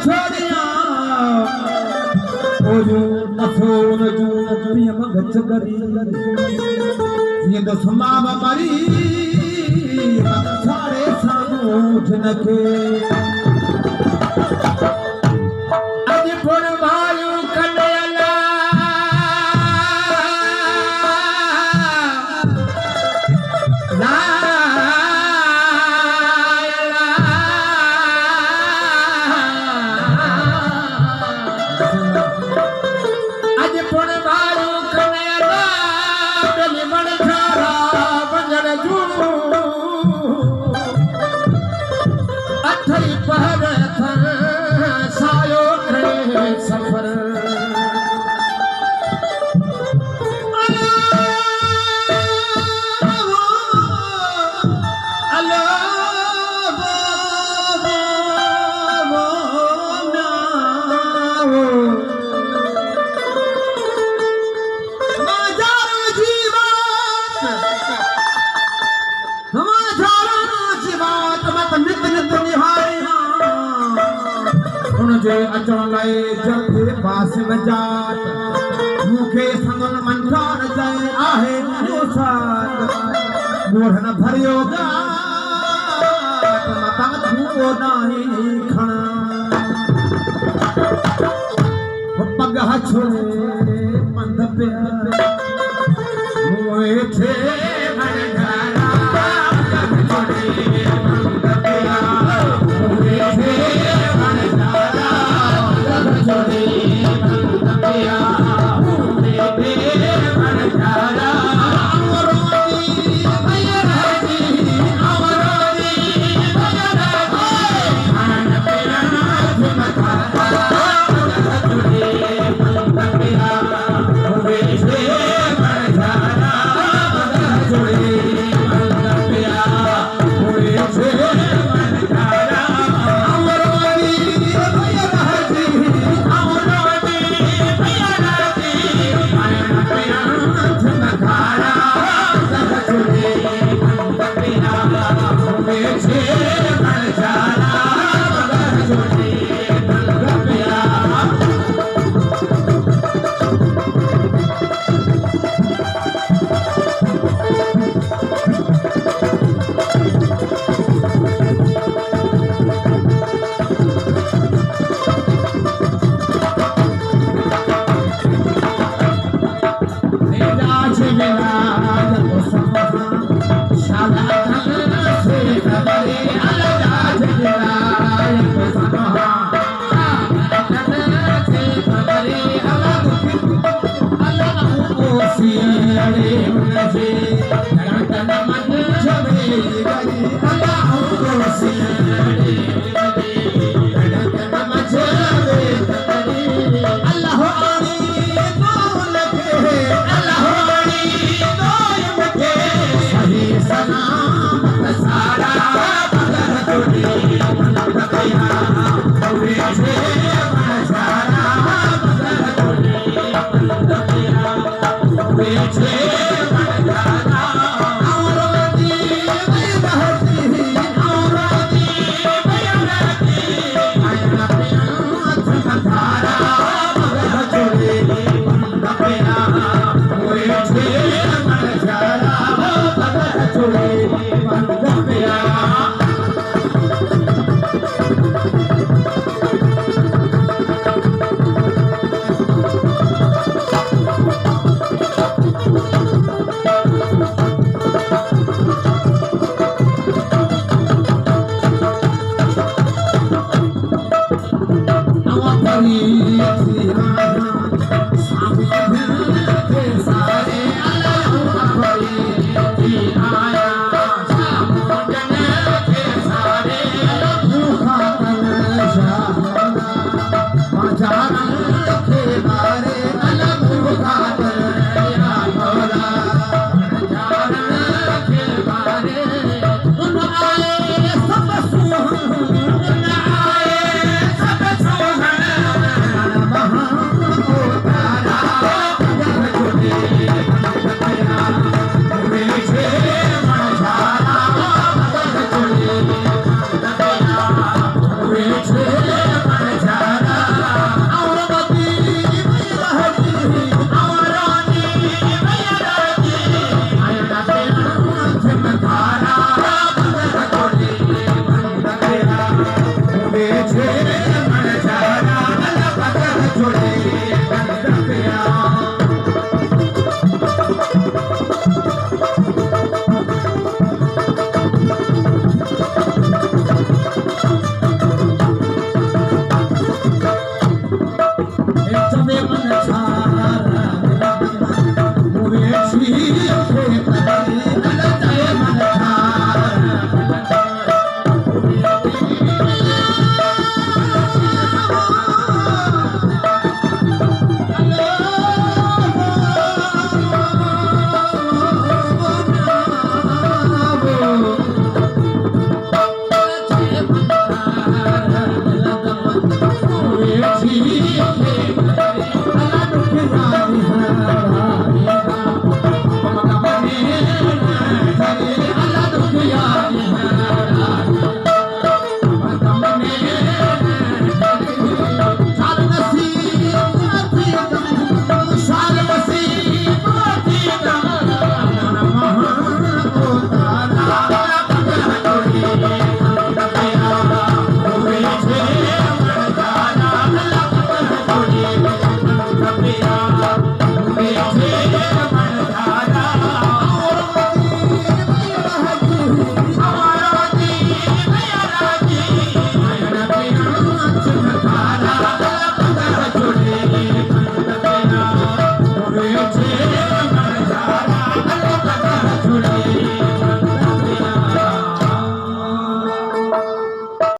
छोड़िया ओ जो मथोर जो पिया मगच करी ये दस माव मरी सारे सामूठ नखे अज पुर भायू कन्हैया सफर अचण लाइ जब पास में जात मूंखे संगन मंठार चए आहे जो साथ मोढ़न भरियो गात मता तू नाही खणा पग छोड़े पंध पे मोए थे मनधारा पग छोड़े पंध पे मोए थे मनधारा छोड़े पंध पिया मोरे पे मनधारा अमरोनी भैरवी अमरोनी भैरवी खान पिया झुमकारा छोड़े पंध पिया मोरे पे मनधारा छोड़े पंध पिया मोरे पे मनधारा अमरोनी भैरवी सारा